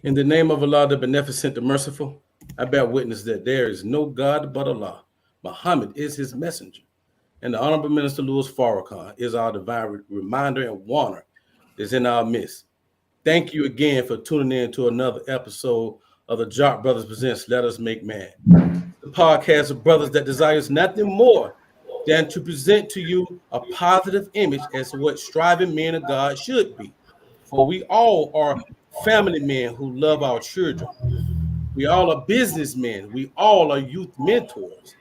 In the name of Allah, the Beneficent, the Merciful, I bear witness that there is no God but Allah. Muhammad is his messenger. And the Honorable Minister Louis Farrakhan is our divine reminder and warner that's in our midst. Thank you again for tuning in to another episode of the Jock Brothers Presents Let Us Make Man, the podcast of brothers that desires nothing more than to present to you a positive image as to what striving men of God should be. For we all are family men who love our children. We all are businessmen. We all are youth mentors.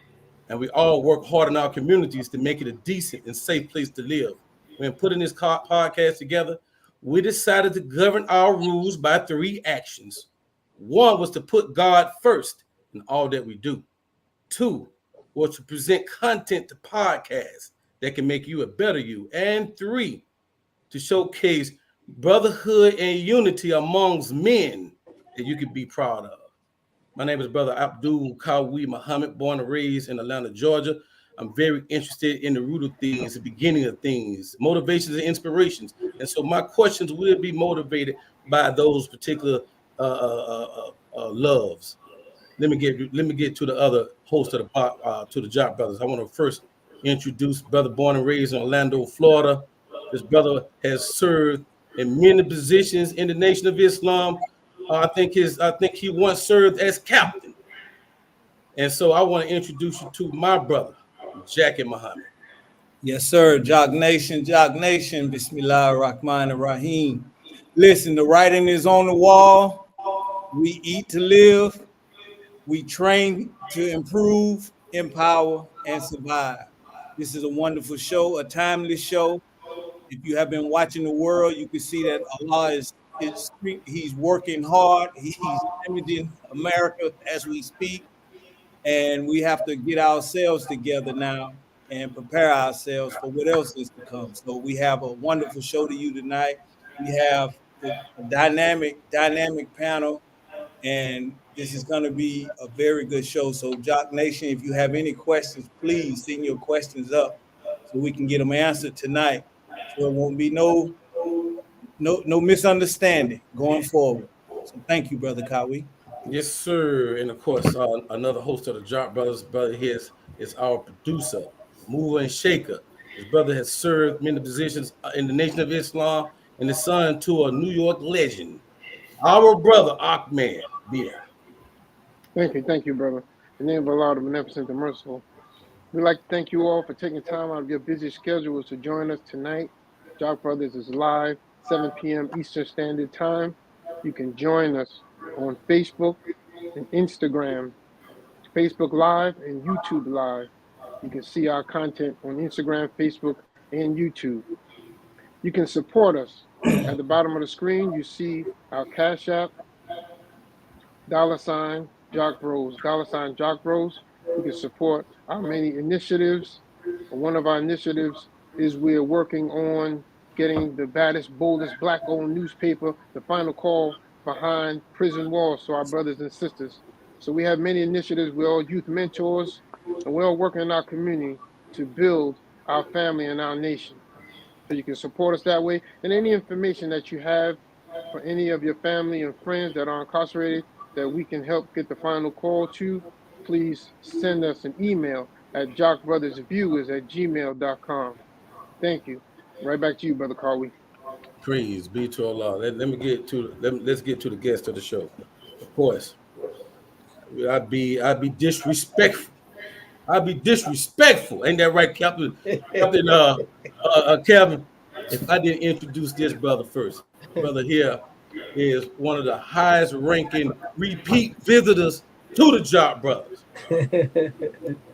And we all work hard in our communities to make it a decent and safe place to live. When putting this podcast together, we decided to govern our rules by three actions. One was to put God first in all that we do. Two was to present content to podcasts that can make you a better you. And three, to showcase brotherhood and unity amongst men that you can be proud of. My name is Brother Abdul Kawi Muhammad, born and raised in Atlanta, Georgia. I'm very interested in the root of things, the beginning of things, motivations and inspirations. And so my questions will be motivated by those particular loves. Let me get to the other host of the Jock Brothers. I want to first introduce brother born and raised in Orlando, Florida. This brother has served in many positions in the Nation of Islam. I think he once served as captain. And so I want to introduce you to my brother, Jackie Muhammad. Yes, sir. Jock Nation, Bismillah Rahman Rahim. Listen, the writing is on the wall. We eat to live. We train to improve, empower, and survive. This is a wonderful show, a timely show. If you have been watching the world, you can see that Allah he's working hard. He's damaging America as we speak. And we have to get ourselves together now and prepare ourselves for what else is to come. So we have a wonderful show to you tonight. We have a dynamic panel, and this is going to be a very good show. So Jock Nation, if you have any questions, please send your questions up so we can get them answered tonight. So it won't be no misunderstanding going forward. So thank you, Brother Kawi. Yes, sir. And of course, another host of the Jock Brothers, brother here is our producer, mover and shaker. His brother has served many positions in the Nation of Islam and is son to a New York legend, our brother Ahmed Beer. Thank you, brother. In the name of Allah, the Beneficent, the Merciful. We'd like to thank you all for taking time out of your busy schedules to join us tonight. Jock Brothers is live, 7 p.m. Eastern Standard Time. You can join us on Facebook and Instagram, Facebook Live and YouTube Live. You can see our content on Instagram, Facebook, and YouTube. You can support us. At the bottom of the screen, you see our Cash App, $ Jock Bros, $ Jock Bros. You can support our many initiatives. One of our initiatives is we're working on getting the baddest, boldest Black-owned newspaper, The Final Call, behind prison walls to our brothers and sisters. So we have many initiatives. We're all youth mentors, and we're all working in our community to build our family and our nation. So you can support us that way. And any information that you have for any of your family and friends that are incarcerated that we can help get the final call to, please send us an email at jockbrothersviewers@gmail.com. Thank you. Right back to you, Brother Kawi. Praise be to Allah. Let's get to the guest of the show. Of course, I'd be disrespectful. Ain't that right, Captain? Captain, if I didn't introduce this brother first. Brother here is one of the highest ranking repeat visitors to the Jock Brothers.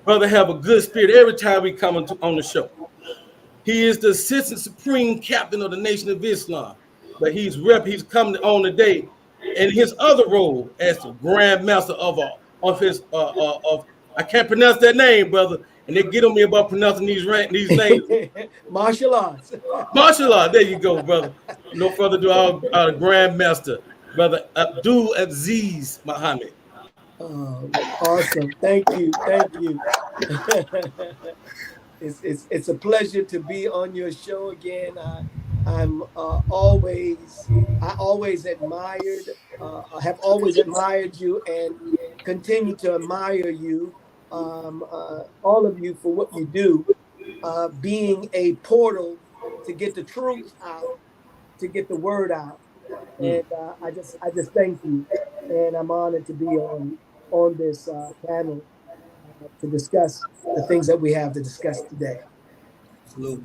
Brother have a good spirit every time we come on the show. He is the Assistant Supreme Captain of the Nation of Islam, but he's coming on today in his other role as the Grand Master of I can't pronounce that name, brother, and they get on me about pronouncing these names. Martial arts. Martial art. There you go, brother. No further ado, our Grand Master, Brother Abdul Aziz Muhammad. Awesome. Thank you. It's a pleasure to be on your show again. I always admired, have always admired you and continue to admire you, all of you for what you do, being a portal to get the truth out, to get the word out. And I just thank you, and I'm honored to be on this panel to discuss the things that we have to discuss today. Absolutely.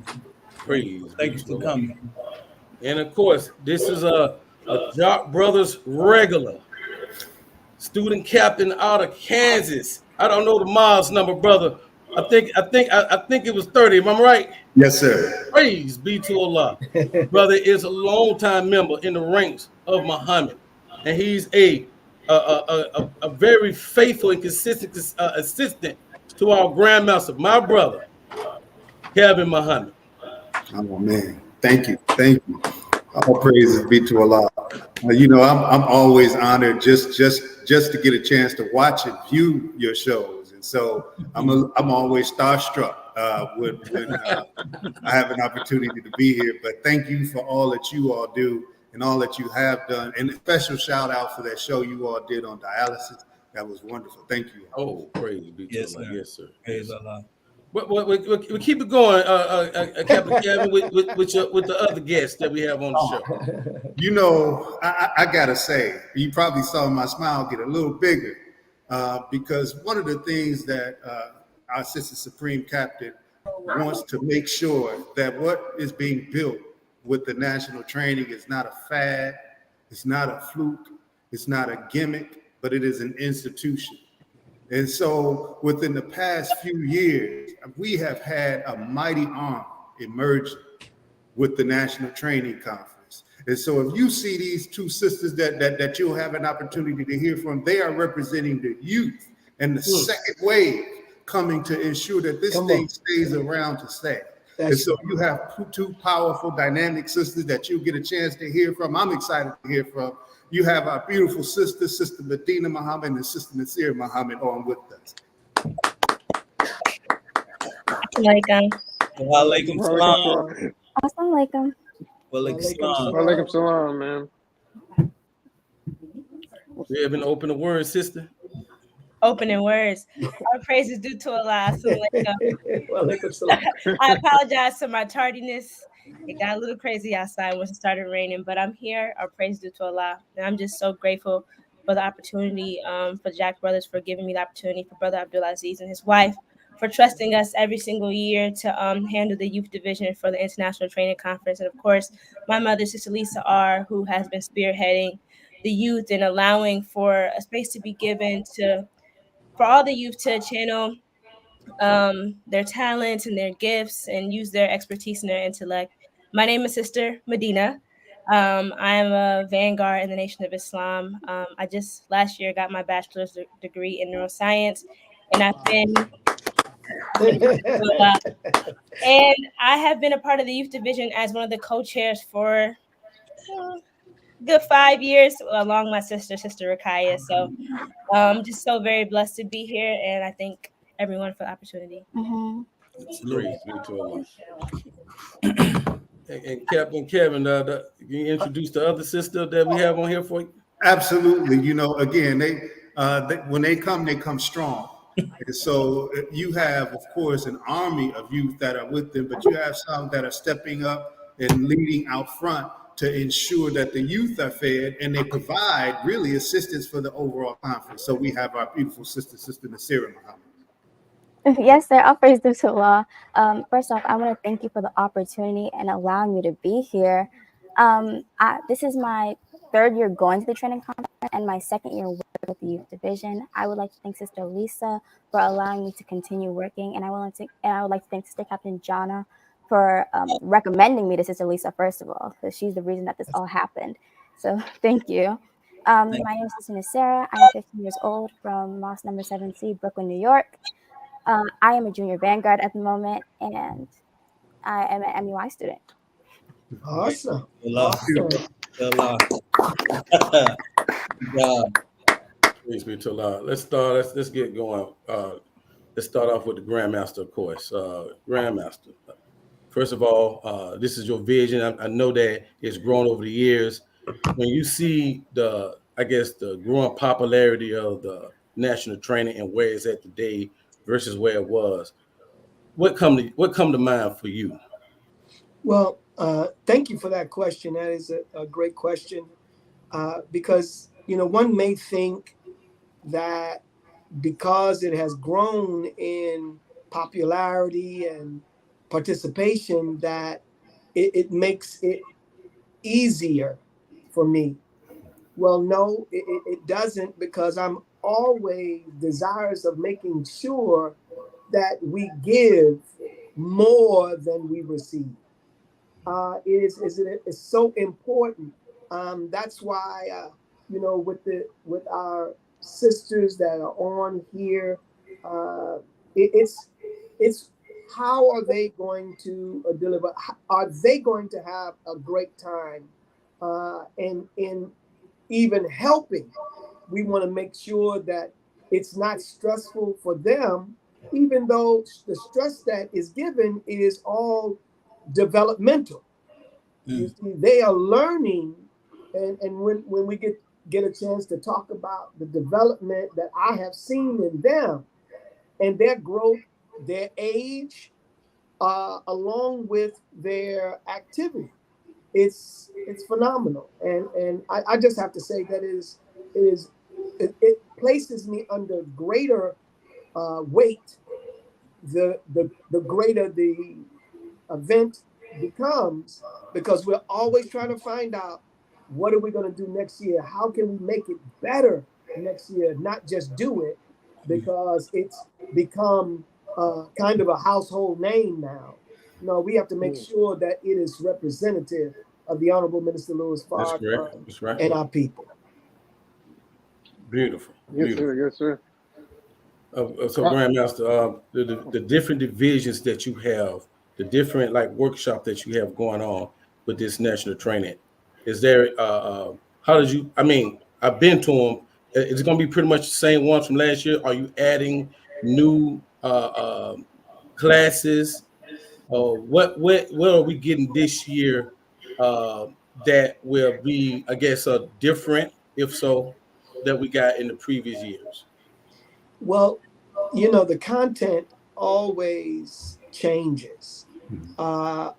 Praise Thank be you to for Allah. coming. And of course, this is a Jock Brothers regular, student captain out of Kansas. I don't know the miles number, brother. I think it was 30. Am I right? Yes, sir. Praise be to Allah. Brother is a longtime member in the ranks of Muhammad, and he's a very faithful and consistent assistant to our grandmaster, my brother, Kevin Muhammad. Oh man, thank you. All praises be to Allah. I'm always honored just to get a chance to watch and view your shows, and so I'm always starstruck when I have an opportunity to be here. But thank you for all that you all do and all that you have done, and a special shout out for that show you all did on dialysis. That was wonderful. Thank you. Oh, praise be to Yes, Allah. sir. Yes, sir. Praise Allah. We keep it going, Captain Kevin, with the other guests that we have on the show. I gotta say, you probably saw my smile get a little bigger because one of the things that our Sister Supreme Captain wants to make sure that what is being built with the national training is not a fad, it's not a fluke, it's not a gimmick, but it is an institution. And so within the past few years, we have had a mighty arm emerging with the National Training Conference. And so if you see these two sisters that you'll have an opportunity to hear from, they are representing the youth and the second wave coming to ensure that this thing stays around to stay. And so you have two powerful, dynamic sisters that you'll get a chance to hear from. I'm excited to hear from. You have our beautiful sister, Sister Medina Muhammad, and Sister Nasir Muhammad on with us. Assalamualaikum. Walaikum salam. Assalamualaikum. Walaikum salam. Walaikum salam, man. We have an open word, sister. Opening words. Our praise is due to Allah. Assalamualaikum. I apologize for my tardiness. It got a little crazy outside once it started raining, but I'm here. Our praise is due to Allah. And I'm just so grateful for the opportunity, for Jack Brothers for giving me the opportunity, for Brother Abdulaziz and his wife for trusting us every single year to handle the youth division for the International Training Conference. And of course, my mother, Sister Lisa R., who has been spearheading the youth and allowing for a space to be given for all the youth to channel their talents and their gifts and use their expertise and their intellect. My name is Sister Medina. I am a vanguard in the Nation of Islam. I just last year got my bachelor's degree in neuroscience, and I've been and I have been a part of the youth division as one of the co-chairs for good 5 years, along my sister Rakaya. So just so very blessed to be here, and I thank everyone for the opportunity. Praise be to Allah. And Captain Kevin, can you introduce the other sister that we have on here for you? Absolutely. Again, they when they come strong. And so you have, of course, an army of youth that are with them, but you have some that are stepping up and leading out front to ensure that the youth are fed, and they provide really assistance for the overall conference. So we have our beautiful sister Nasira Muhammad. Yes, sir. I'll praise to Allah. First off, I want to thank you for the opportunity and allowing me to be here. This is my third year going to the training conference and my second year working with the youth division. I would like to thank Sister Lisa for allowing me to continue working, and I would like to thank Sister Captain Jana for recommending me to Sister Lisa, first of all, because she's the reason that this all happened. So thank you. My name is Sister Nasira. I'm 15 years old from Mosque number 7C, Brooklyn, New York. I am a junior vanguard at the moment, and I am an MUI student. Awesome. Praise be to Allah. Let's get going. Let's start off with the Grandmaster, of course. Grandmaster, First of all, this is your vision. I know that it's grown over the years. When you see the growing popularity of the national training and where it's at today versus where it was, what come to mind for you? Well, thank you for that question. That is a great question, because one may think that because it has grown in popularity and participation, that it makes it easier for me. Well, no, it doesn't, because I'm always desirous of making sure that we give more than we receive. It's so important. That's why, with our sisters that are on here, it's how are they going to deliver? Are they going to have a great time? And in even helping, we want to make sure that it's not stressful for them, even though the stress that is given is all developmental. You see, they are learning, and when we get a chance to talk about the development that I have seen in them and their growth, their age, along with their activity, it's phenomenal. And I just have to say that it places me under greater weight the greater the event becomes, because we're always trying to find out, what are we going to do next year? How can we make it better next year? Not just do it, because it's become kind of a household name now. No, we have to make sure that it is representative of the Honorable Minister Louis Farrakhan. That's right. And our people. Beautiful. Yes, sir. Yes, sir. So, Grandmaster, the different divisions that you have, the different workshop that you have going on with this national training, is there? How did you? I mean, I've been to them. It's going to be pretty much the same ones from last year. Are you adding new classes? What are we getting this year that will be, I guess, different, if so, that we got in the previous years? Well, the content always changes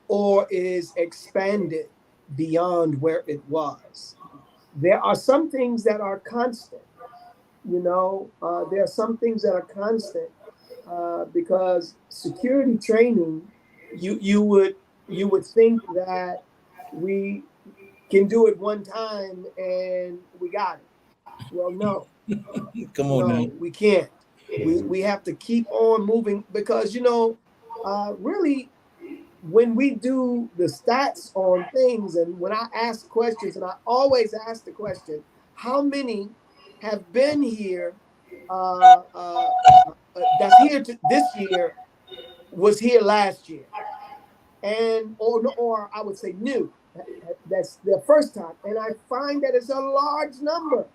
or is expanded beyond where it was. There are some things that are constant. There are some things that are constant because security training, you would think that we can do it one time and we got it. Well, no. Come on now. We can't. We have to keep on moving, because really, when we do the stats on things, and when I ask questions, and I always ask the question, how many have been here that's here this year was here last year, and or I would say new, that's their first time, and I find that it's a large number.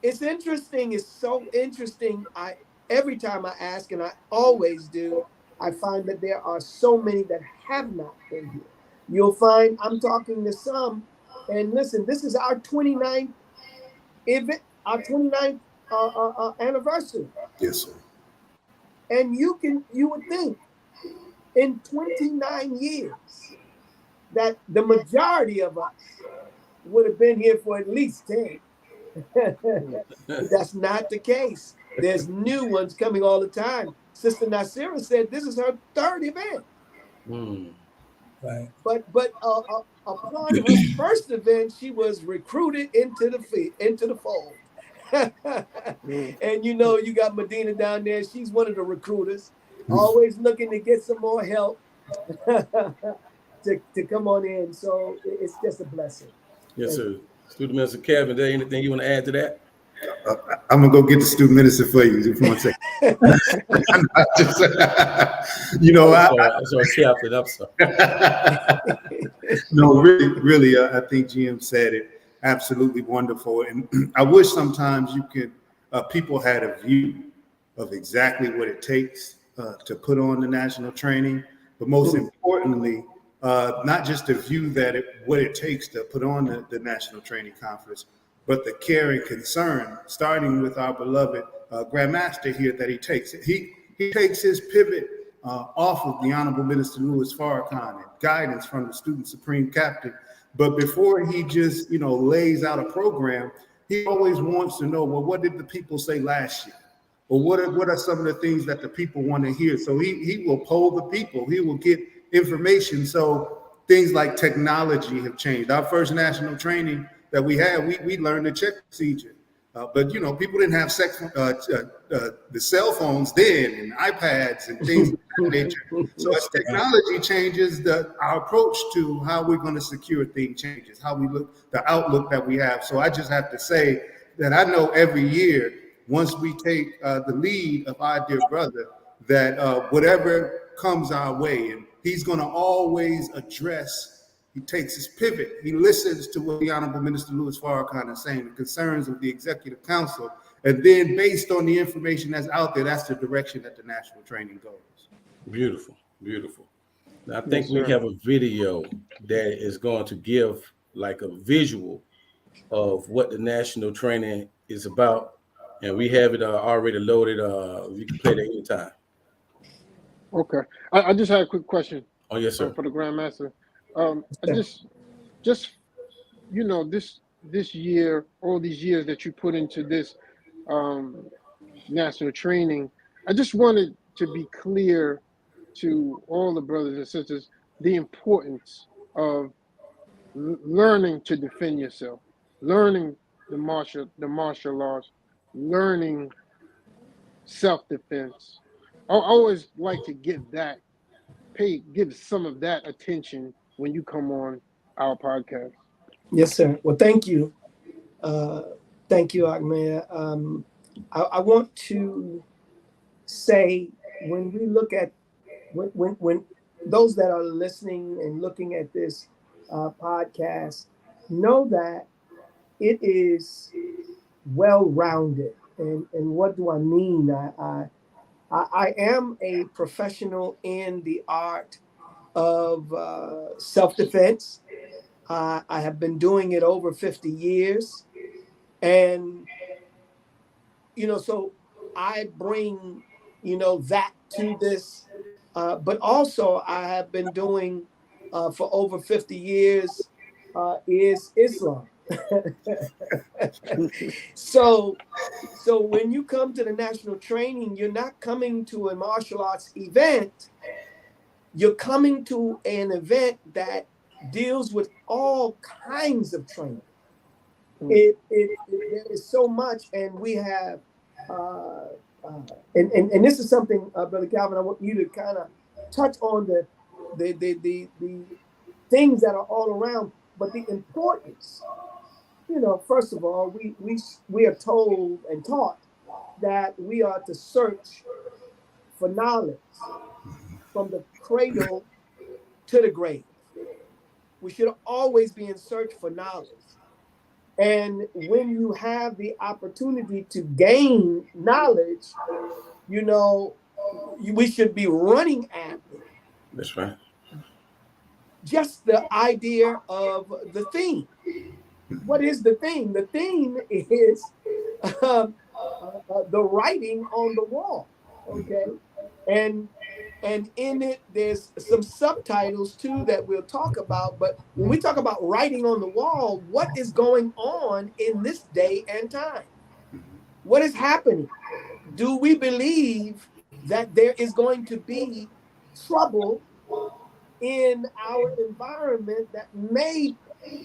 It's interesting. It's so interesting. Every time I ask, and I always do, I find that there are so many that have not been here. You'll find I'm talking to some, and listen, this is our 29th event, our 29th anniversary. Yes, sir. And you would think in 29 years that the majority of us would have been here for at least 10. That's not the case. There's new ones coming all the time. Sister Nasira said this is her third event. Right. But upon her first event, she was recruited into the fold. And you got Medina down there. She's one of the recruiters, always looking to get some more help to come on in. So it's just a blessing. Yes, sir. Student Minister Kevin, is there anything you want to add to that? I'm gonna go get the student minister for you. Just 1 second. That's our captain. I'm sorry. No, really, I think GM said it absolutely wonderful. And I wish sometimes people had a view of exactly what it takes to put on the national training. but most importantly, not just the view that what it takes to put on the National Training Conference, but the care and concern, starting with our beloved Grandmaster here, that he takes his pivot off of the Honorable Minister Louis Farrakhan and guidance from the Student Supreme Captain. But before he just, lays out a program, he always wants to know, well, what did the people say last year? Or what are some of the things that the people want to hear? So he will poll the people. He will get information. So things like technology have changed. Our first national training that we had, we learned the check procedure. But people didn't have the cell phones then, and iPads and things of that nature. So as technology changes, our approach to how we're going to secure things changes, how we look, the outlook that we have. So I just have to say that I know every year, once we take the lead of our dear brother, that whatever comes our way, and he's going to always address. He takes his pivot. He listens to what the Honorable Minister Louis Farrakhan is saying, the concerns of the Executive Council, and then based on the information that's out there, that's the direction that the national training goes. Beautiful, beautiful. Now, I think we have a video that is going to give like a visual of what the national training is about, and we have it already loaded. We can play that anytime. Okay, I just had a quick question. Oh yes, sir. For the Grandmaster. I just this year, all these years that you put into this national training, I just wanted to be clear to all the brothers and sisters the importance of learning to defend yourself, learning the martial laws, learning self-defense. I always like to give some of that attention when you come on our podcast. Yes, sir. Well, thank you. Thank you, Ahmed. I want to say, when we look at, when those that are listening and looking at this podcast, know that it is well-rounded. And what do I mean? I am a professional in the art of self-defense. I have been doing it over 50 years. And, so I bring, that to this. But also I have been doing for over 50 years is Islam. So when you come to the national training, you're not coming to a martial arts event. You're coming to an event that deals with all kinds of training. There is so much, and we have, and this is something, Brother Calvin, I want you to kind of touch on the things that are all around, but the importance. First of all, we are told and taught that we are to search for knowledge from the cradle to the grave. We should always be in search for knowledge. And when you have the opportunity to gain knowledge, we should be running at it. That's right. Just the idea of the theme. What is the theme? The theme is the writing on the wall. Okay, and in it there's some subtitles too that we'll talk about. But when we talk about writing on the wall, what is going on in this day and time? What is happening? Do we believe that there is going to be trouble in our environment that may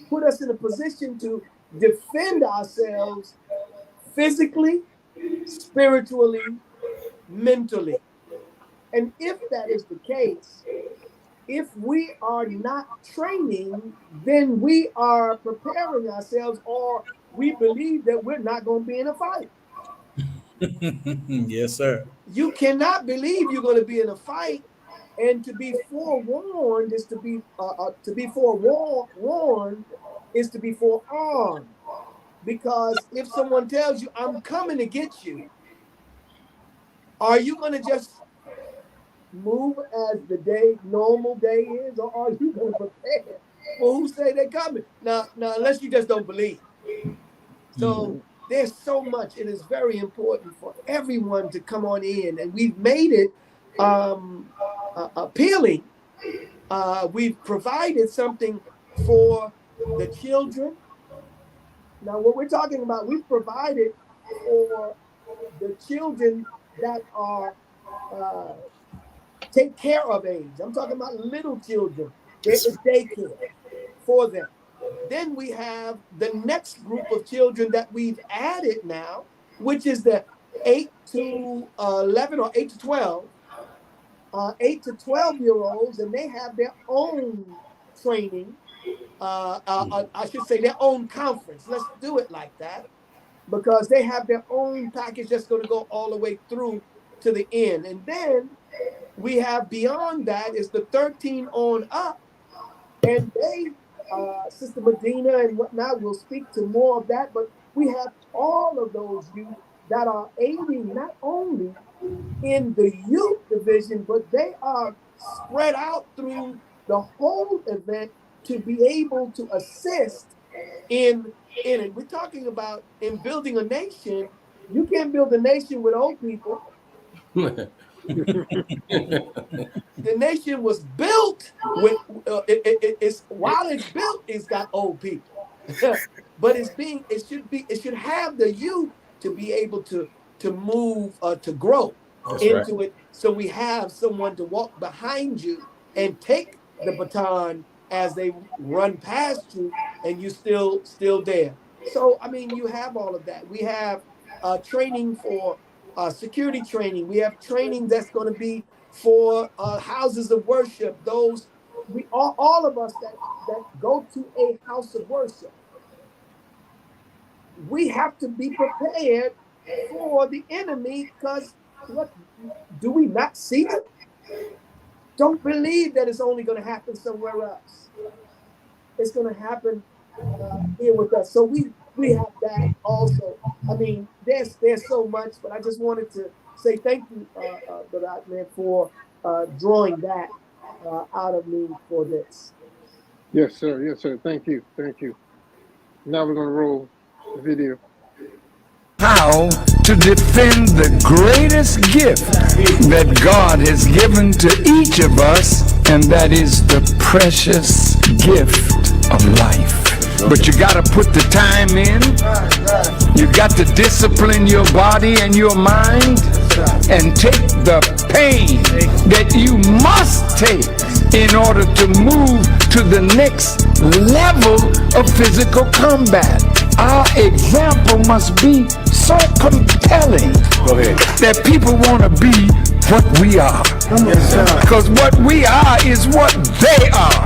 put us in a position to defend ourselves physically, spiritually, mentally? And if that is the case, if we are not training, then we are preparing ourselves, or we believe that we're not going to be in a fight. Yes, sir. You cannot believe you're going to be in a fight, and to be forewarned is to be forewarned is to be forearmed. Because if someone tells you, "I'm coming to get you," are you going to just move as the normal day is, or are you going to prepare for who say they're coming? Now, unless you just don't believe. So there's so much. It is very important for everyone to come on in, and we've made it appealing. We've provided something for the children. Now, what we're talking about, we've provided for the children that are take care of age. I'm talking about little children. There is daycare for them. Then we have the next group of children that we've added now, which is the 8 to 11 or 8 to 12, 8 to 12-year-olds, and they have their own training. I should say their own conference. Let's do it like that, because they have their own package that's going to go all the way through to the end. And then we have beyond that is the 13 on up, and they, Sister Medina and whatnot will speak to more of that, but we have all of those youth that are aiding not only in the youth division, but they are spread out through the whole event to be able to assist in it. We're talking about in building a nation. You can't build a nation with old people. The nation was built with it's while it's built, it's got old people. But it should have the youth to be able to move to grow. That's into right. It, so we have someone to walk behind you and take the baton as they run past you, and you still there. So I mean, you have all of that. We have training for security training. We have training that's going to be for houses of worship. Those all of us that go to a house of worship, we have to be prepared for the enemy, because what do we not see it? Don't believe that it's only going to happen somewhere else. It's going to happen here with us. So we have that also. I mean, there's so much, but I just wanted to say thank you, Brother Ahmed, for drawing that out of me for this. Yes, sir. Yes, sir. Thank you. Now we're going to roll the video. How to defend the greatest gift that God has given to each of us, and that is the precious gift of life. But you got to put the time in. You got to discipline your body and your mind, and take the pain that you must take in order to move to the next level of physical combat. Our example must be so compelling that people want to be what we are. Because what we are is what they are.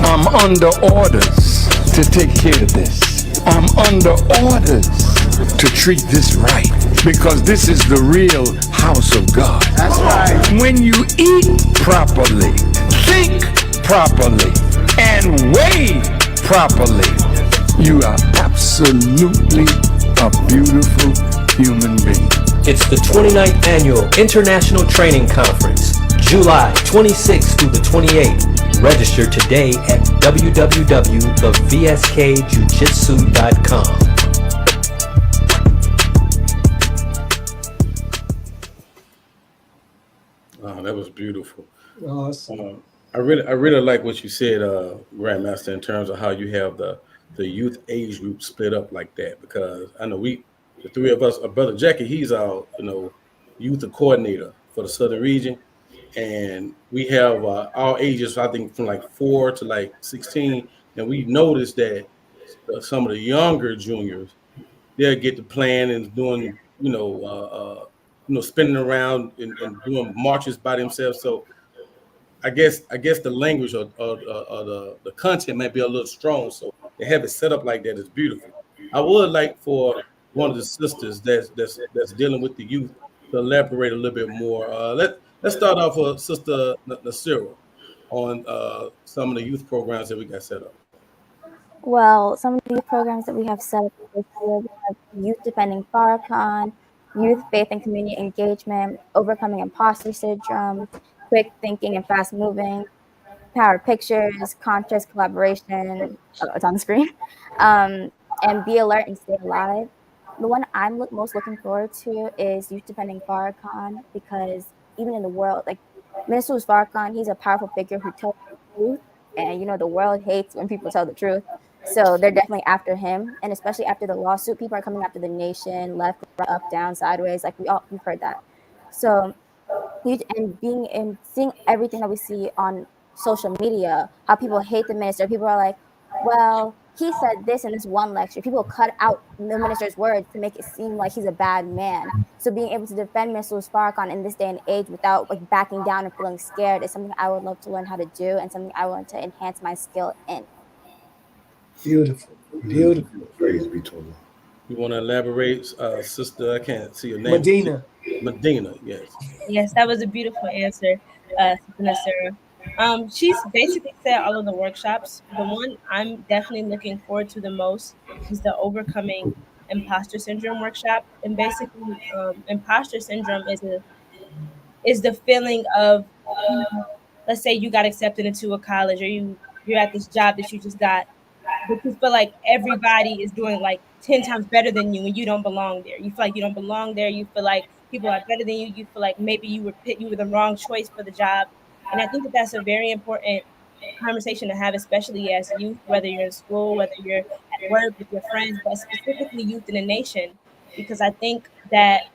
I'm under orders to take care of this. I'm under orders to treat this right, because this is the real house of God. That's right. When you eat properly, think properly, and weigh properly, you are absolutely a beautiful human being. It's the 29th Annual International Training Conference, July 26th through the 28th. Register today at www.vskjujitsu.com. Oh, that was beautiful. Awesome. I really like what you said, Grandmaster, in terms of how you have the youth age group split up like that, because I know the three of us, Brother Jackie, he's our youth coordinator for the Southern region, and we have our ages, I think, from like 4 to like 16, and we noticed that some of the younger juniors, they'll get to plan and doing spinning around and doing marches by themselves. So I guess the language or the content might be a little strong, so they have it set up like that is beautiful. I would like for one of the sisters that's dealing with the youth to elaborate a little bit more. Let's start off with Sister Nasira on some of the youth programs that we got set up. Well, some of the programs that we have set up this year, we have Youth Defending Farrakhan, youth, faith, and community engagement, overcoming imposter syndrome, quick thinking and fast moving, power pictures, conscious collaboration. Oh, it's on the screen. And be alert and stay alive. The one I'm most looking forward to is Youth Defending Farrakhan, because even in the world, like Minister Farrakhan, he's a powerful figure who tells the truth, and the world hates when people tell the truth. So they're definitely after him, and especially after the lawsuit, people are coming after the nation, left, right, up, down, sideways. Like we've heard that. So and being and seeing everything that we see on social media, how people hate the minister. People are like, well, he said this in this one lecture. People cut out the minister's words to make it seem like he's a bad man. So being able to defend Mr. Farrakhan in this day and age without like backing down and feeling scared is something I would love to learn how to do, and something I want to enhance my skill in. Beautiful, beautiful. Praise be to Allah. You want to elaborate, sister? I can't see your name. Medina. Medina, yes. Yes, that was a beautiful answer, Sister Nasira. She's basically said all of the workshops. The one I'm definitely looking forward to the most is the Overcoming Imposter Syndrome workshop. And basically, imposter syndrome is the feeling of, let's say you got accepted into a college, or you're at this job that you just got, but you feel like everybody is doing like 10 times better than you, and you don't belong there. You feel like you don't belong there. You feel like people are better than you. You feel like maybe you were the wrong choice for the job. And I think that that's a very important conversation to have, especially as youth, whether you're in school, whether you're at work with your friends, but specifically youth in the nation, because I think that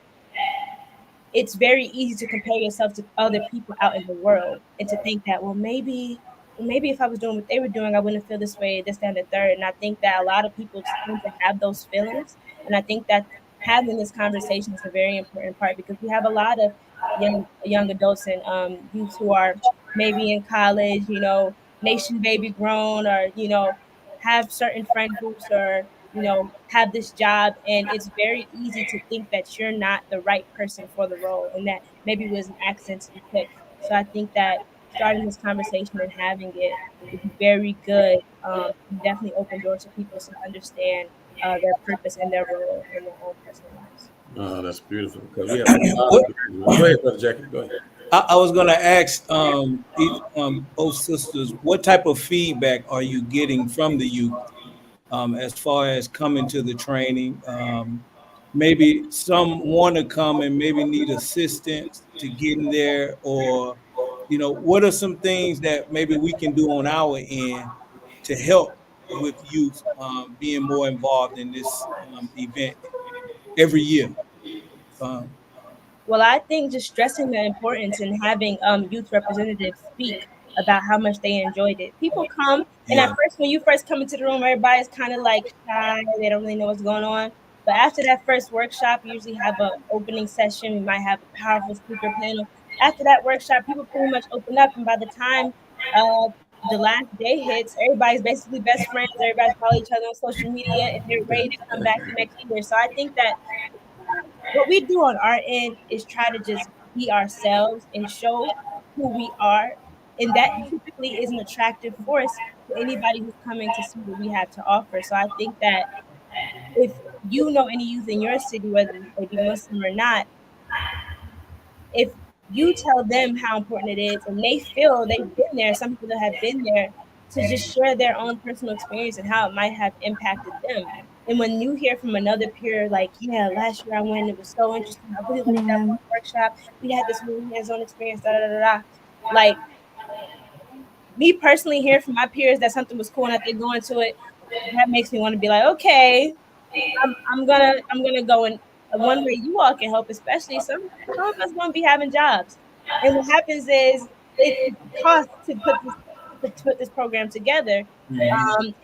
it's very easy to compare yourself to other people out in the world, and to think that, well, maybe if I was doing what they were doing, I wouldn't feel this way, this, that, and the third. And I think that a lot of people tend to have those feelings. And I think that having this conversation is a very important part, because we have a lot of young adults and youth who are maybe in college, nation baby grown, or, have certain friend groups, or, have this job. And it's very easy to think that you're not the right person for the role, and that maybe it was an accident to be picked. So I think that starting this conversation and having it would be very good. Definitely open doors for people to understand their purpose and their role in their own personal lives. Oh, that's beautiful. Because we have go ahead, Brother Jackie. Go ahead. I was going to ask both sisters, what type of feedback are you getting from the youth as far as coming to the training? Maybe some want to come and maybe need assistance to get in there, or what are some things that maybe we can do on our end to help with youth being more involved in this event every year? Well, I think just stressing the importance and having youth representatives speak about how much they enjoyed it. People come, and at first, when you first come into the room, everybody's kind of like shy. They don't really know what's going on. But after that first workshop, we usually have an opening session. We might have a powerful speaker panel. After that workshop, people pretty much open up, and by the time the last day hits, everybody's basically best friends. Everybody's follow each other on social media, and they're ready to come back next year. So I think that what we do on our end is try to just be ourselves and show who we are, and that typically is an attractive force to anybody who's coming to see what we have to offer. So I think that if you know any youth in your city, whether they be Muslim or not, if you tell them how important it is, and they feel they've been there, some people that have been there, to just share their own personal experience and how it might have impacted them. And when you hear from another peer, like, yeah, last year I went, it was so interesting, I really liked that one workshop, we had this really hands-on experience, like, me personally hearing from my peers that something was cool and that they go into it, that makes me want to be like, okay, I'm gonna go in one way you all can help, especially some of us gonna be having jobs. And what happens is it costs to put this program together. And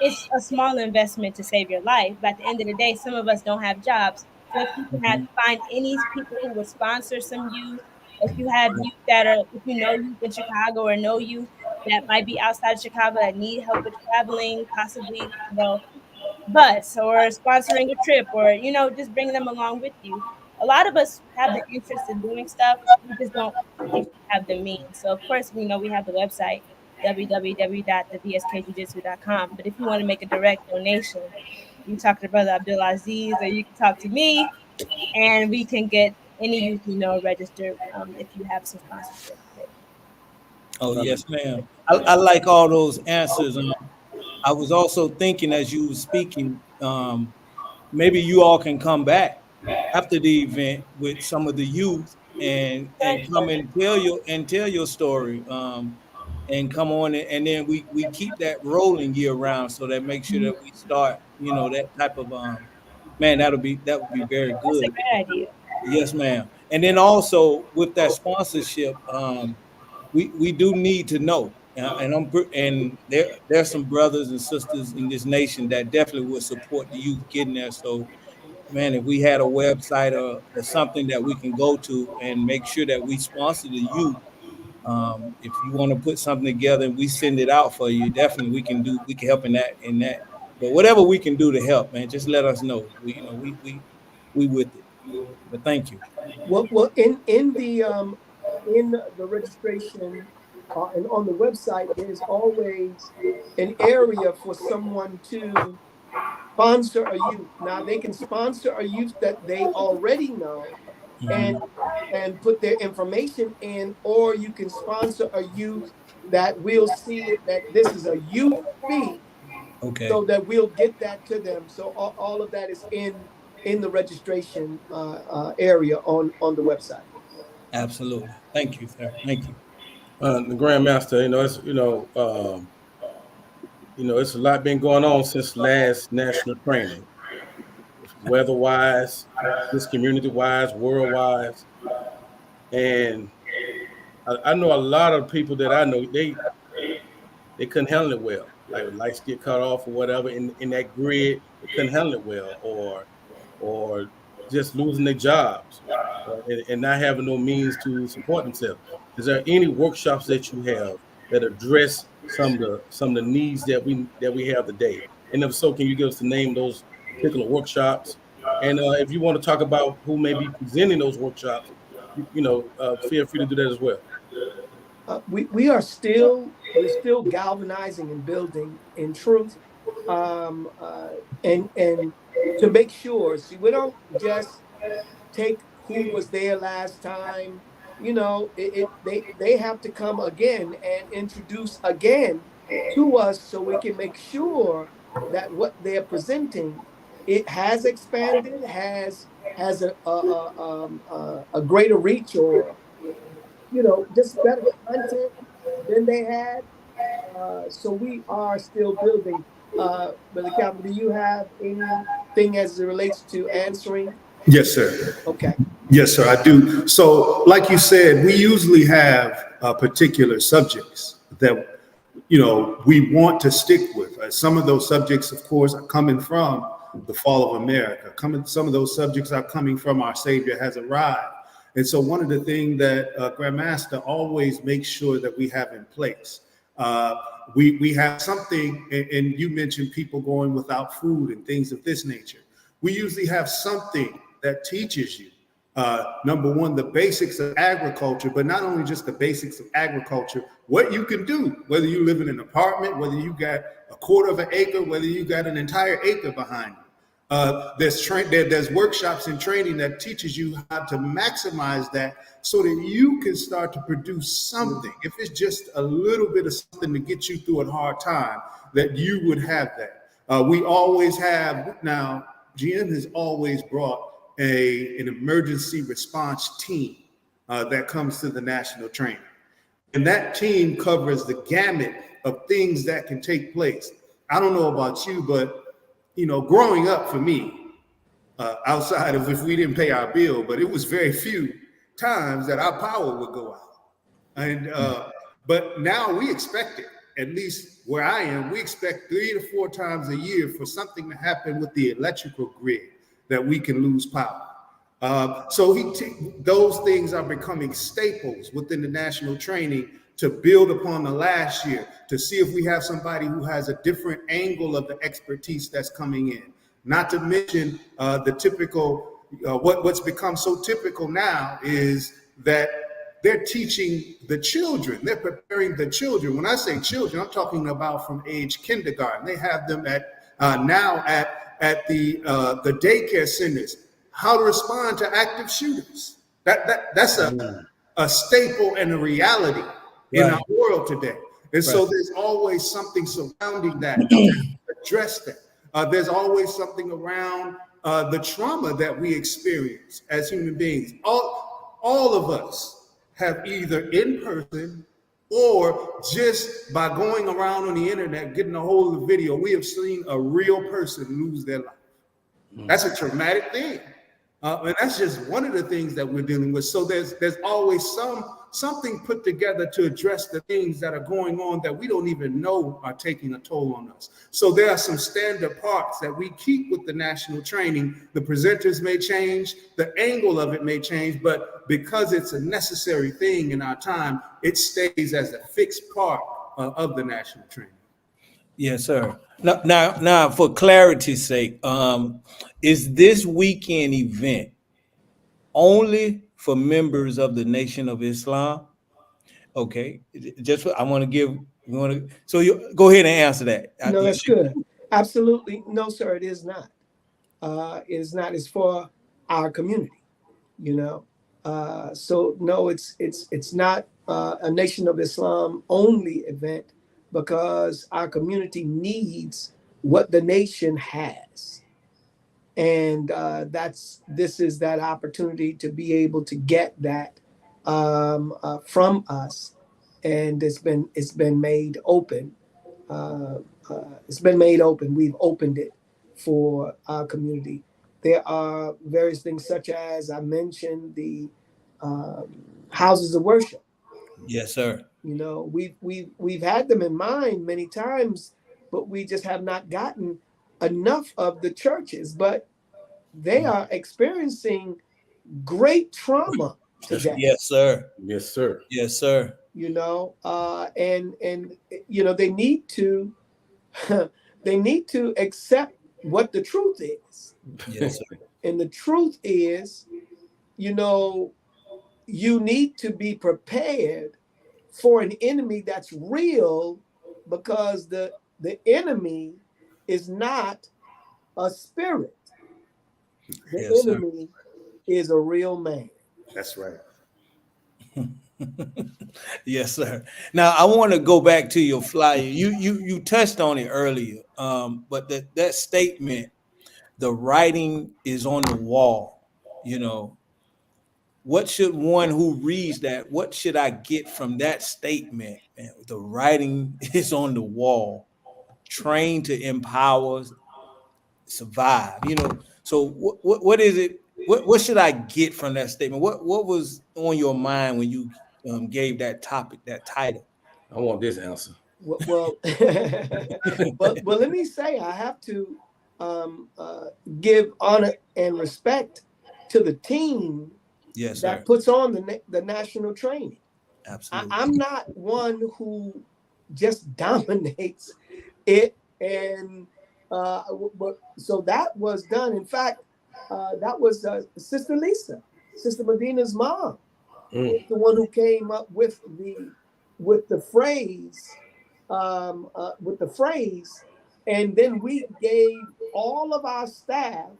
it's a small investment to save your life. But at the end of the day, some of us don't have jobs. So if you can find any people who would sponsor some youth, if you have youth if you know youth in Chicago or know youth that might be outside of Chicago that need help with traveling, possibly, bus or sponsoring a trip, or just bring them along with you. A lot of us have the interest in doing stuff, we just don't have the means. So of course we know we have the website www.thevskjujitsu.com, but if you want to make a direct donation, you talk to Brother Abdul Aziz, or you can talk to me, and we can get any youth you know registered if you have some sponsorship. Oh, yes, ma'am. I like all those answers. I was also thinking as you were speaking, maybe you all can come back after the event with some of the youth and come and tell your story, and come on, and then we keep that rolling year round, so that make sure that we start, that type of man, that would be very That's a good. great idea. Yes, ma'am. And then also with that sponsorship, we do need to know, and there's some brothers and sisters in this nation that definitely would support the youth getting there. So, man, if we had a website or something that we can go to and make sure that we sponsor the youth, if you want to put something together and we send it out for you, definitely we can help in that. But whatever we can do to help, man, just let us know. We with it. But thank you. Well, in the registration and on the website, there's always an area for someone to sponsor a youth. Now they can sponsor a youth that they already know and put their information in, or you can sponsor a youth that we'll see that this is a youth fee. Okay. So that we'll get that to them. So all of that is in the registration area on the website. Absolutely. Thank you, sir. Thank you. The Grandmaster, it's a lot been going on since last national training, weather-wise, this community-wise, world-wise, and I know a lot of people that I know they couldn't handle it well. Like lights get cut off or whatever in that grid, they couldn't handle it well, or just losing their jobs and not having no means to support themselves. Is there any workshops that you have that address some of the needs that we have today? And if so, can you give us the name of those particular workshops? And if you want to talk about who may be presenting those workshops, feel free to do that as well. We're still galvanizing and building in truth, and to make sure. See, we don't just take who was there last time. They have to come again and introduce again to us, so we can make sure that what they're presenting, it has expanded, has a greater reach, or just better content than they had. So we are still building. Brother Calvin, do you have anything as it relates to answering? Yes, sir. Okay. Yes, sir, I do. So like you said, we usually have particular subjects that, we want to stick with. Some of those subjects, of course, are coming from the fall of America. Some of those subjects are coming from Our Savior Has Arrived. And so one of the things that Grandmaster always makes sure that we have in place, we have something, and you mentioned people going without food and things of this nature. We usually have something that teaches you, number one, the basics of agriculture, but not only just the basics of agriculture, what you can do, whether you live in an apartment, whether you got a quarter of an acre, whether you got an entire acre behind you. There's workshops and training that teaches you how to maximize that so that you can start to produce something. If it's just a little bit of something to get you through a hard time, that you would have that. We always have, now, GM has always brought an emergency response team that comes to the national training. And that team covers the gamut of things that can take place. I don't know about you, but growing up for me, outside of if we didn't pay our bill, but it was very few times that our power would go out. And but now we expect it, at least where I am, we expect 3 to 4 times a year for something to happen with the electrical grid that we can lose power. So those things are becoming staples within the national training to build upon the last year, to see if we have somebody who has a different angle of the expertise that's coming in. Not to mention the typical, what's become so typical now is that they're teaching the children, they're preparing the children. When I say children, I'm talking about from age kindergarten. They have them now at the daycare centers how to respond to active shooters. That's a staple and a reality in our world today. And so there's always something surrounding that to address that. There's always something around the trauma that we experience as human beings. All of us have either in person or just by going around on the internet, getting a hold of the video, we have seen a real person lose their life. That's a traumatic thing. And that's just one of the things that we're dealing with. So there's always something put together to address the things that are going on that we don't even know are taking a toll on us. So there are some standard parts that we keep with the national training. The presenters may change, the angle of it may change, but because it's a necessary thing in our time, it stays as a fixed part of the national training. Yes, sir. Now, for clarity's sake, is this weekend event only for members of the Nation of Islam? Okay, just I want to give. So you go ahead and answer that. No, that's good. Absolutely, no, sir. It is not. It is not. It's for our community. You know, so no, it's not a Nation of Islam only event, because our community needs what the nation has. And this is that opportunity to be able to get that from us. And it's been made open. It's been made open. We've opened it for our community. There are various things, such as I mentioned, the houses of worship. Yes, sir. You know, we've had them in mind many times, but we just have not gotten enough of the churches. But they are experiencing great trauma today. Yes, sir. Yes, sir. Yes, sir. You know, and you know, they need to accept what the truth is. Yes, sir. And the truth is, you know, you need to be prepared for an enemy that's real, because the enemy is not a spirit. The enemy is a real man. That's right. Yes, sir. Now I want to go back to your flyer. You touched on it earlier, but that statement, the writing is on the wall. You know, what should one who reads that? What should I get from that statement? And the writing is on the wall. Train to empower, survive. You know. So what is it? What should I get from that statement? What was on your mind when you gave that topic, that title? I want this answer. Well, but let me say, I have to give honor and respect to the team that puts on the national training. Absolutely. I'm not one who just dominates it, and so that was done. In fact, that was Sister Lisa, Sister Medina's mom, the one who came up with the phrase, and then we gave all of our staff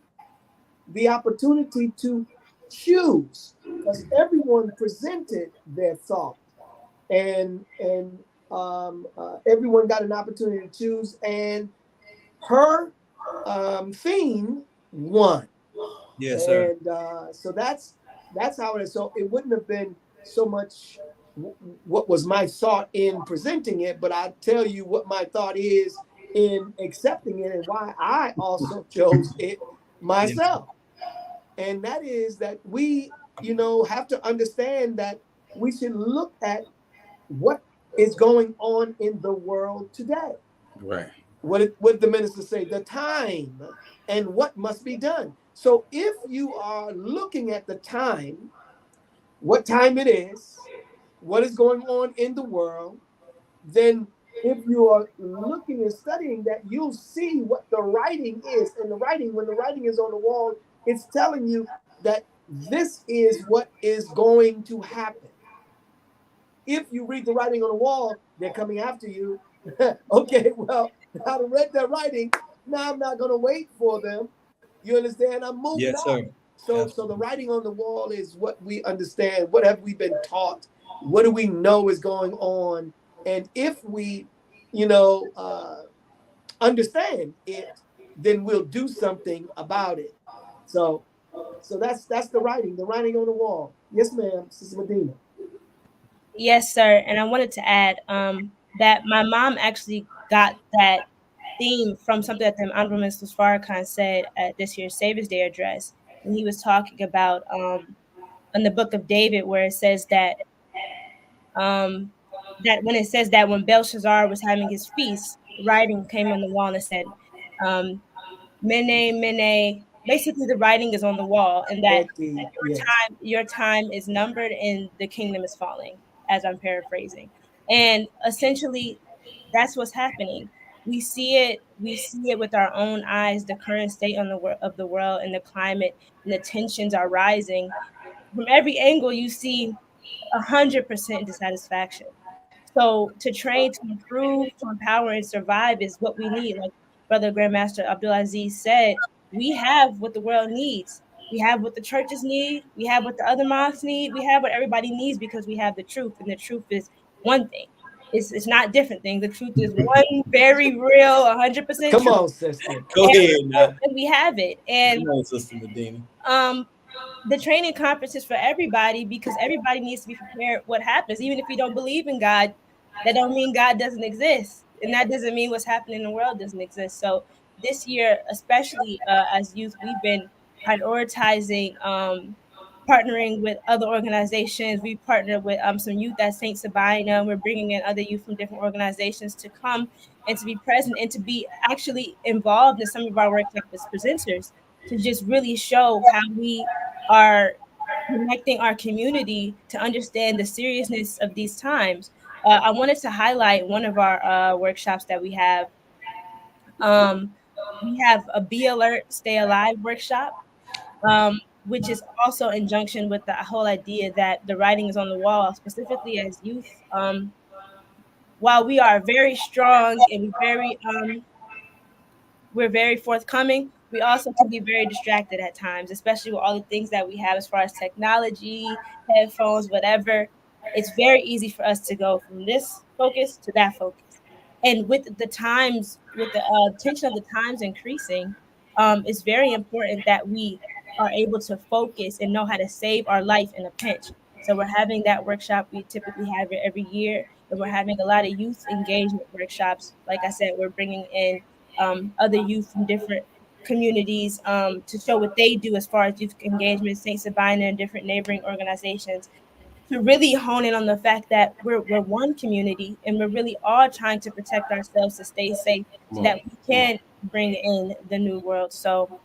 the opportunity to choose, because everyone presented their thought, and everyone got an opportunity to choose, and her theme won. Yes, sir. And so that's how it is. So it wouldn't have been so much what was my thought in presenting it, but I tell you what my thought is in accepting it, and why I also chose it myself. And that is that we, you know, have to understand that we should look at what is going on in the world today. Right. What the minister say, the time and what must be done. So if you are looking at the time, what time it is, what is going on in the world, then if you are looking and studying that, you'll see what the writing is. And the writing, when the writing is on the wall, it's telling you that this is what is going to happen. If you read the writing on the wall, they're coming after you. Okay, well, I read that writing. Now I'm not going to wait for them. You understand? I'm moving on. So the writing on the wall is what we understand. What have we been taught? What do we know is going on? And if we, understand it, then we'll do something about it. So that's the writing on the wall. Yes, ma'am, Sister Medina. Yes, sir. And I wanted to add that my mom actually got that theme from something that the Honorable Minister Farrakhan said at this year's Savior's Day address. And he was talking about in the book of David, where it says that when Belshazzar was having his feast, writing came on the wall and said, Mene, Mene. Basically, the writing is on the wall, and that your time is numbered and the kingdom is falling, as I'm paraphrasing. And essentially, that's what's happening. We see it with our own eyes, the current state of the world and the climate, and the tensions are rising. From every angle, you see 100% dissatisfaction. So to train, to improve, to empower, and survive is what we need. Like Brother Grandmaster Abdulaziz said, we have what the world needs. We have what the churches need. We have what the other mosques need. We have what everybody needs because we have the truth. And the truth is one thing. It's not different things. The truth is one very real, 100% Come truth. on, sister. Go ahead now. And we have it. And Come on, Sister Medina. the training conference is for everybody because everybody needs to be prepared what happens. Even if you don't believe in God, that don't mean God doesn't exist. And that doesn't mean what's happening in the world doesn't exist. So this year, especially as youth, we've been prioritizing partnering with other organizations. We partnered with some youth at St. Sabina. We're bringing in other youth from different organizations to come and to be present and to be actually involved in some of our workshops as presenters, to just really show how we are connecting our community to understand the seriousness of these times. I wanted to highlight one of our workshops that we have. We have a Be Alert, Stay Alive workshop, which is also in junction with the whole idea that the writing is on the wall, specifically as youth. While we are very strong and we're very forthcoming, we also can be very distracted at times, especially with all the things that we have as far as technology, headphones, whatever. It's very easy for us to go from this focus to that focus. And with the times, with the tension of the times increasing, it's very important that we are able to focus and know how to save our life in a pinch. So we're having that workshop. We typically have it every year, and we're having a lot of youth engagement workshops. Like I said, we're bringing in other youth from different communities to show what they do as far as youth engagement, St. Sabina and different neighboring organizations, to really hone in on the fact that we're one community and we're really all trying to protect ourselves to stay safe so that we can bring in the new world. So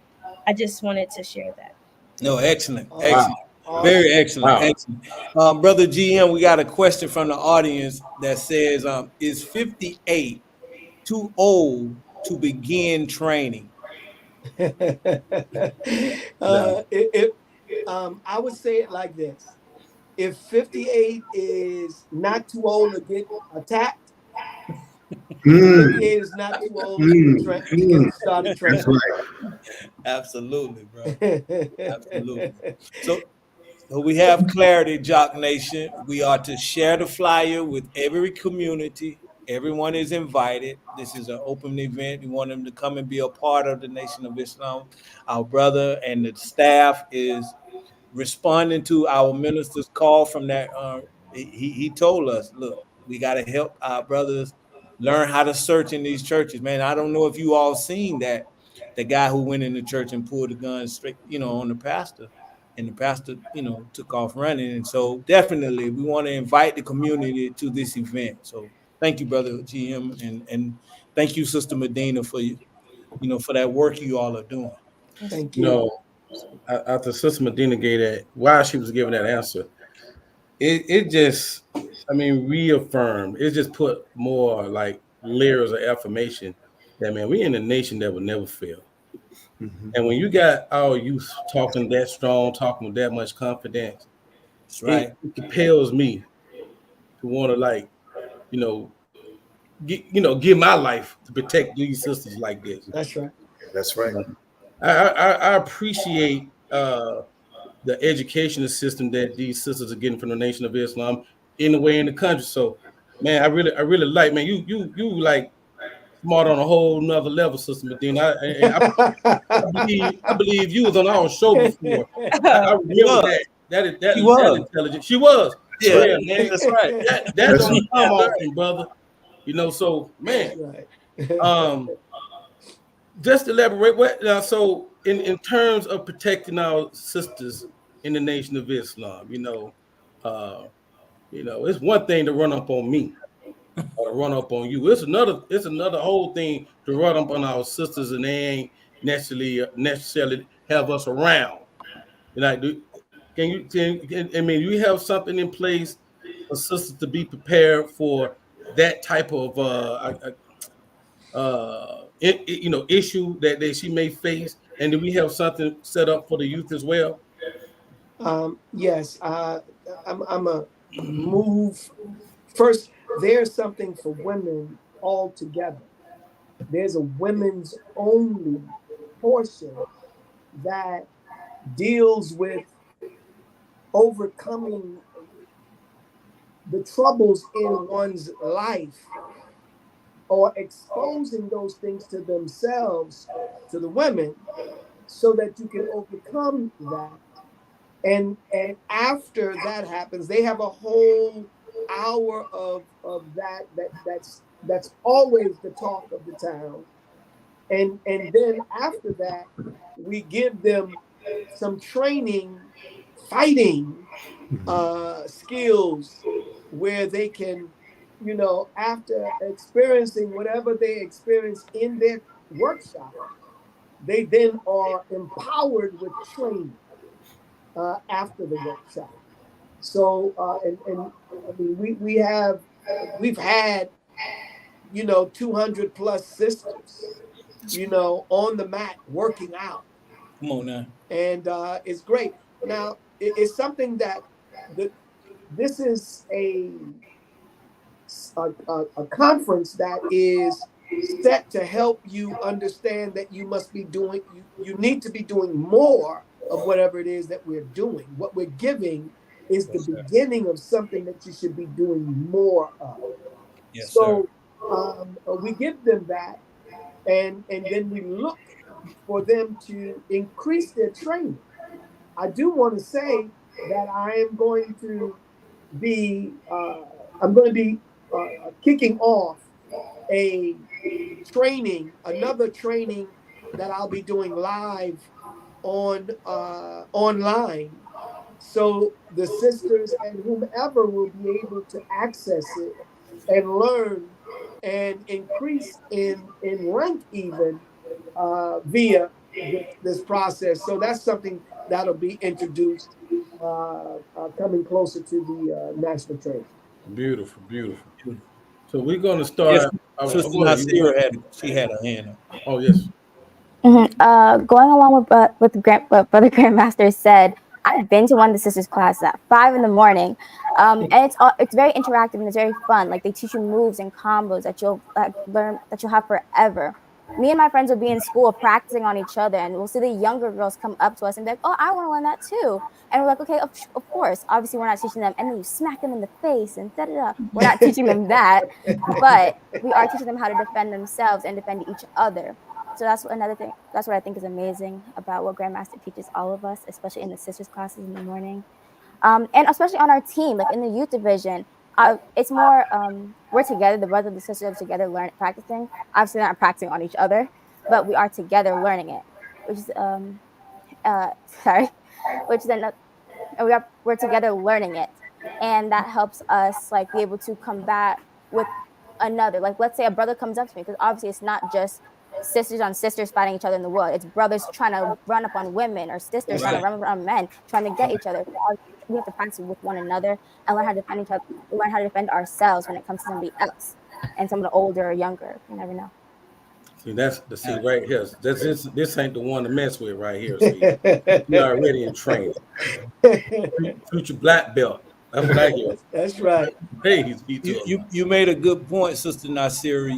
I just wanted to share that. No, excellent. Wow. Excellent. Very excellent. Wow. Excellent. Brother GM, we got a question from the audience that says, is 58 too old to begin training? I would say it like this. If 58 is not too old to get attacked, 58 is not too old to get started training. That's right. Absolutely, bro. Absolutely. So we have clarity, Jock Nation. We are to share the flyer with every community. Everyone is invited. This is an open event. We want them to come and be a part of the Nation of Islam. Our brother and the staff is responding to our minister's call from that. He told us, look, we got to help our brothers learn how to search in these churches. Man, I don't know if you all seen that, the guy who went in the church and pulled the gun straight, on the pastor, and the pastor, took off running. And so definitely we want to invite the community to this event. So thank you, Brother GM, and thank you, Sister Medina, for for that work you all are doing. Thank you. After Sister Medina gave that, while she was giving that answer, it just, reaffirmed. It just put more like layers of affirmation that, man, we in a nation that will never fail. Mm-hmm. And when you got our youth talking that strong, talking with that much confidence, that's right. It compels me to want to give my life to protect these sisters like this. That's right. That's right. I appreciate the educational system that these sisters are getting from the Nation of Islam anywhere in the country. So, man, I really like, man, you like smart on a whole nother level, Sister Medina. I believe you was on our show before. I remember that intelligent. She was. Yeah, man. that's right. That don't come often, brother. You know, so man. Just elaborate what now. So in terms of protecting our sisters in the Nation of Islam, it's one thing to run up on me or to run up on you. It's another whole thing to run up on our sisters and they ain't necessarily have us around. You have something in place for sisters to be prepared for that type of issue that she may face, and do we have something set up for the youth as well? Yes, I'm a move first. There's something for women altogether. There's a women's only portion that deals with overcoming the troubles in one's life or exposing those things to themselves, to the women, so that you can overcome that. And after that happens, they have a whole hour of that's always the talk of the town. And then after that, we give them some training, fighting skills where they can, after experiencing whatever they experience in their workshop, they then are empowered with training after the workshop. So, we've had, 200 plus sisters, on the mat working out. Come on now. And it's great. Now, it's something that this is a conference that is set to help you understand that you must be doing, you need to be doing more of whatever it is that we're doing. What we're giving is the beginning of something that you should be doing more of. Yes, so we give them that, and then we look for them to increase their training. I do want to say that I am going to be kicking off another training that I'll be doing live online, so the sisters and whomever will be able to access it and learn and increase in rank even via this process. So that's something that'll be introduced coming closer to the national training. Beautiful. So we're going to start. Sister Nasira had her hand up. Oh yes. Going along with what Brother Grandmaster said, I've been to one of the sisters' classes at 5 a.m, and it's very interactive and it's very fun. Like, they teach you moves and combos that you'll learn, that you'll have forever. Me and my friends will be in school practicing on each other, and we'll see the younger girls come up to us and be like, "Oh, I want to learn that too." And we're like, "Okay, of course." Obviously, we're not teaching them, and then you smack them in the face and da-da-da. We're not teaching them that, but we are teaching them how to defend themselves and defend each other. So that's another thing. That's what I think is amazing about what Grandmaster teaches all of us, especially in the sisters classes in the morning, and especially on our team, like in the youth division. It's more we're together. The brothers and the sisters are together, practicing. Obviously, not practicing on each other, but we are together learning it. Which is we're together learning it, and that helps us be able to combat with another. Like, let's say a brother comes up to me, because obviously it's not just sisters on sisters fighting each other in the world. It's brothers trying to run up on women, or sisters trying to run up on men, trying to get each other. We have to practice with one another and learn how to defend each other, learn how to defend ourselves when it comes to somebody else, and someone older or younger. You never know. See, that's the see right here. This ain't the one to mess with right here. See, you're already in training. Future black belt. That's what I hear. That's right. Hey, you made a good point, Sister Nasira.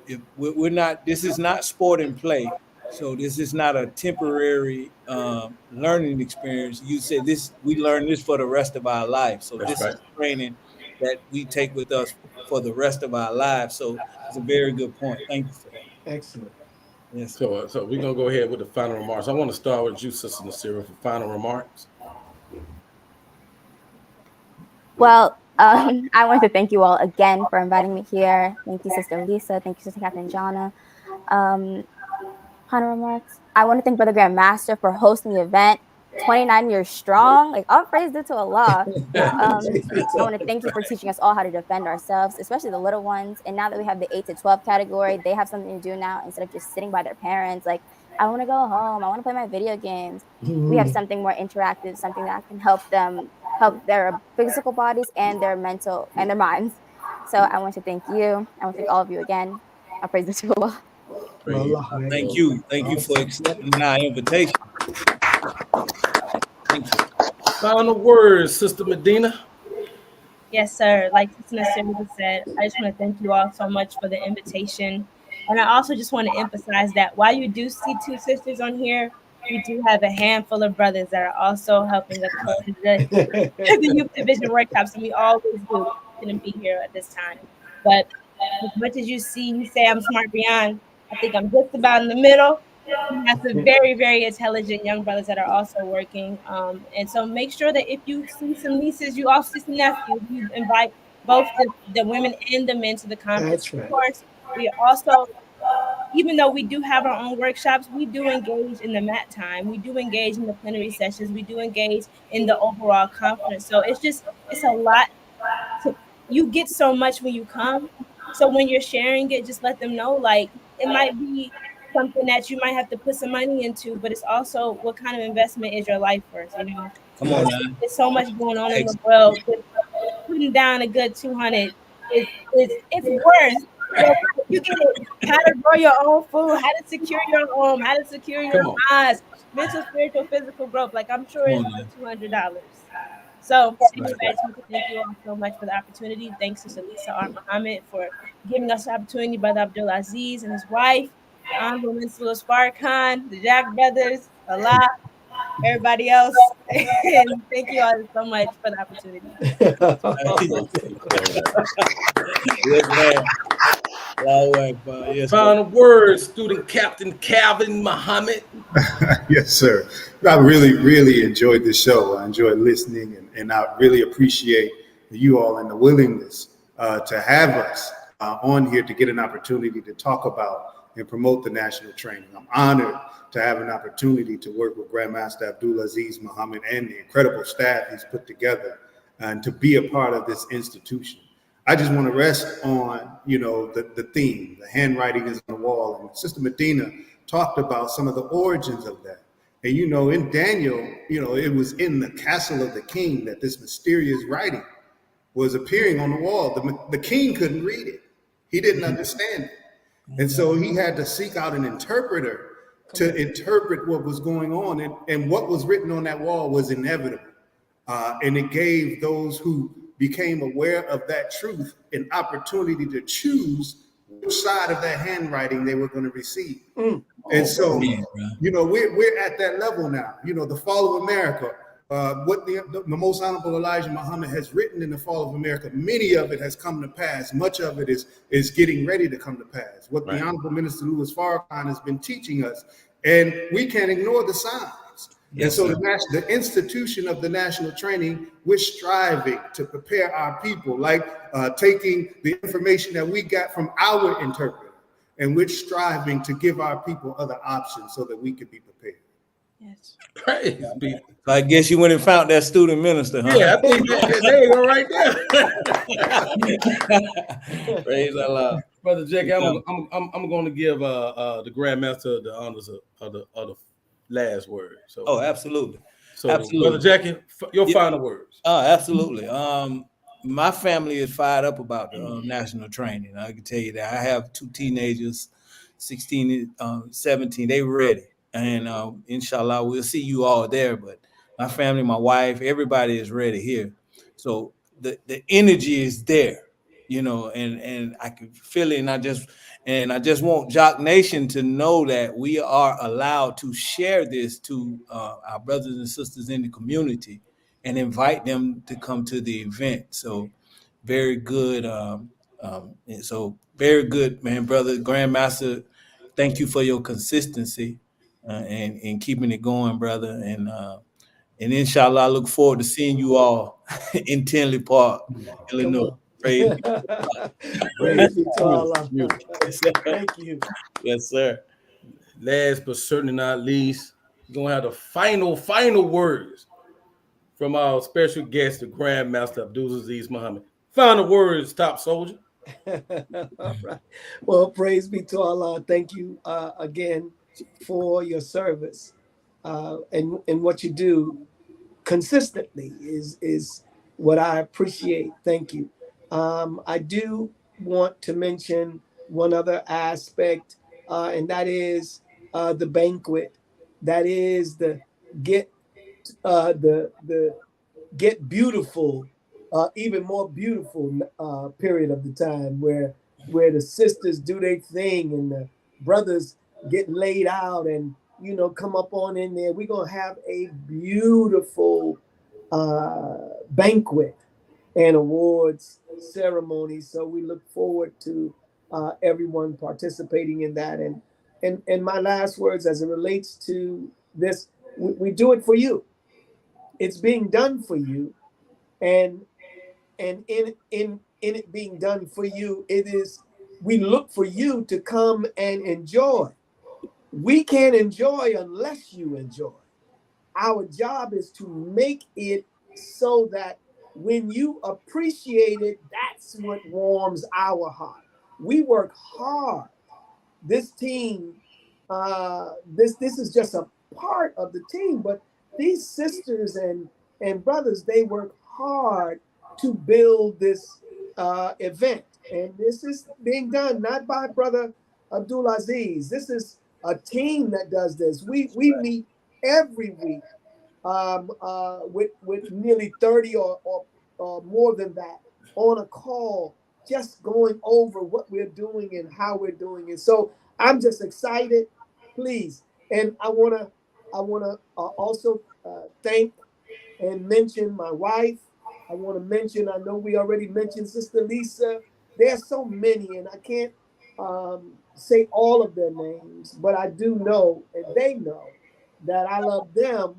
If we're not, this is not sport and play. So this is not a temporary learning experience. You said this, we learn this for the rest of our life. So That's this right. is training that we take with us for the rest of our lives. So it's a very good point. Thank you for that. Excellent. Yes. So we're gonna go ahead with the final remarks. I want to start with you, Sister Nasira, for final remarks. Well, I want to thank you all again for inviting me here. Thank you, Sister Lisa. Thank you, Sister Captain Jana. Final remarks. I want to thank Brother Grand Master for hosting the event. 29 years strong. Like, all praise due to Allah. I want to thank you for teaching us all how to defend ourselves, especially the little ones. And now that we have the 8 to 12 category, they have something to do now instead of just sitting by their parents. Like, I want to go home. I want to play my video games. We have something more interactive, something that can help them, help their physical bodies and their mental and their minds. So I want to thank you. I want to thank all of you again. I praise due to Allah. Thank you. Thank you for accepting our invitation. Thank you. Final words, Sister Medina. Yes, sir. Like Sister Nasira said, I just want to thank you all so much for the invitation. And I also just want to emphasize that while you do see 2 sisters on here, we do have a handful of brothers that are also helping us with the youth division workshops, and we always do. Couldn't be here at this time. But as much as you see, you say I'm smart beyond, I think I'm just about in the middle. We have some very, very intelligent young brothers that are also working. And so make sure that if you see some nieces, you also see some nephews, you invite both the women and the men to the conference. That's right. Of course, we also, even though we do have our own workshops, we do engage in the mat time. We do engage in the plenary sessions. We do engage in the overall conference. So it's a lot. You get so much when you come. So when you're sharing it, just let them know, like, it might be something that you might have to put some money into, but it's also what kind of investment is your life first, you know? Come on, man. There's so much going on in the world. Putting down a good 200 it's worth. You get it. How to grow your own food, how to secure your home, how to secure your eyes, mental, spiritual, physical growth. Like, I'm sure it's worth $200. So thank you all so much for the opportunity. Thanks to Lisa R. Muhammad for giving us the opportunity, Brother Abdul Aziz and his wife, Honorable Minister Louis Farrakhan, the Jack brothers, Allah, everybody else. And thank you all so much for the opportunity. Yes, man. Yes, Final words, Student Captain Calvin Muhammad. Yes, sir. I really, really enjoyed the show. I enjoyed listening, and I really appreciate you all and the willingness to have us on here to get an opportunity to talk about and promote the national training. I'm honored to have an opportunity to work with Grandmaster Abdul Aziz Muhammad and the incredible staff he's put together, and to be a part of this institution. I just want to rest on, the theme, the handwriting is on the wall. And Sister Medina talked about some of the origins of that. And, in Daniel, it was in the castle of the king that this mysterious writing was appearing on the wall. The king couldn't read it. He didn't understand it. And so he had to seek out an interpreter to interpret what was going on. And what was written on that wall was inevitable. And it gave those who became aware of that truth an opportunity to choose which side of that handwriting they were going to receive. And so, we're at that level now. The fall of America, what the most honorable Elijah Muhammad has written in the fall of America, many of it has come to pass. Much of it is getting ready to come to pass. What the Honorable Minister Louis Farrakhan has been teaching us, and we can't ignore the signs. Yes, and so the institution of the national training, we're striving to prepare our people, like taking the information that we got from our interpreter, and we're striving to give our people other options so that we can be prepared. Yes. Praise be. So I guess you went and found that student minister, huh? Yeah, I think there you go right there. Praise Allah. Brother Jackie, I'm going to give the Grandmaster the honors of the last word. So, absolutely. So, absolutely. Brother Jackie, your final words. Absolutely. My family is fired up about the national training. I can tell you that. I have 2 teenagers, 16 and 17. They ready. And inshallah, we'll see you all there. But my family, my wife, everybody is ready here. So the energy is there. you know, and I could feel it, and I just want Jock Nation to know that we are allowed to share this to our brothers and sisters in the community and invite them to come to the event. So very good. And so very good, man, brother Grandmaster. Thank you for your consistency and keeping it going, brother. And inshallah, I look forward to seeing you all in Tinley Park, Illinois. Praise Praise be to Allah. Thank you. Yes, sir. Last but certainly not least, we're gonna have the final words from our special guest, the Grandmaster Abdulaziz Muhammad. Final words, top soldier. All right. Well, praise be to Allah. Thank you again for your service and what you do consistently is what I appreciate. Thank you. I do want to mention one other aspect, and that is the banquet. That is the get beautiful, even more beautiful period of the time where the sisters do their thing and the brothers get laid out and come up on in there. We're gonna have a beautiful banquet and awards ceremony. So we look forward to everyone participating in that. And my last words as it relates to this, we do it for you. It's being done for you, and in it being done for you, we look for you to come and enjoy. We can't enjoy unless you enjoy. Our job is to make it so that when you appreciate it, that's what warms our heart. We work hard. This team, this is just a part of the team, but these sisters and brothers, they work hard to build this event. And this is being done not by Brother Abdulaziz. This is a team that does this. We meet every week with nearly 30 or more than that on a call, just going over what we're doing and how we're doing it. So I'm just excited, please. And I wanna also thank and mention my wife. I want to mention, I know we already mentioned Sister Lisa. There's so many, and I can't say all of their names, but I do know, and they know, that I love them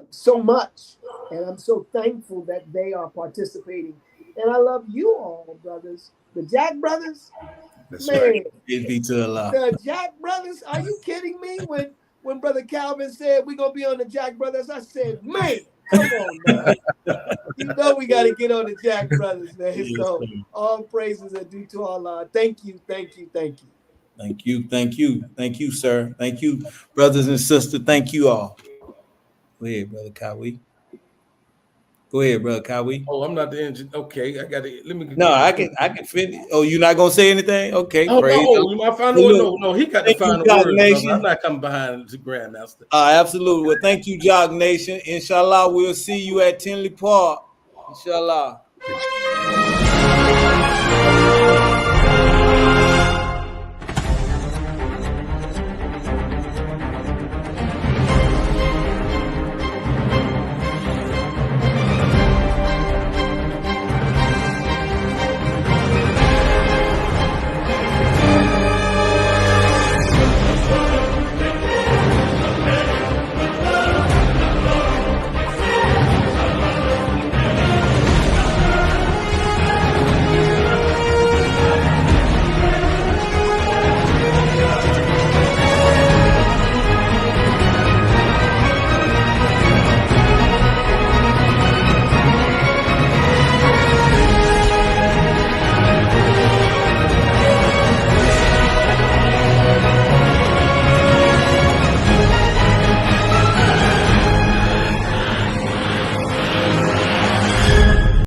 so much, and I'm so thankful that they are participating. And I love you all, brothers. The Jack brothers, That's man, right. Be to Allah. the Jack brothers, are you kidding me? When Brother Calvin said we're gonna be on the Jack brothers, I said, man, come on, man. You know we got to get on the Jack brothers, man. Yes, So sir. all praises are due to Allah. Thank you, thank you, thank you. Thank you, thank you, thank you, sir. Thank you, brothers and sisters. Thank you all. Go ahead, Brother Kawi. Go ahead, Brother Kawi. Oh, I'm not the engine. Okay, I got it. Let me. No, I can finish. Oh, you're not gonna say anything? Okay, Oh praise no, the- my final word. Look, No, he got the thank you, final God word. Nation. I'm not coming behind the Grandmaster. Absolutely. Well, thank you, Jog Nation. Inshallah, we'll see you at Tinley Park. Inshallah.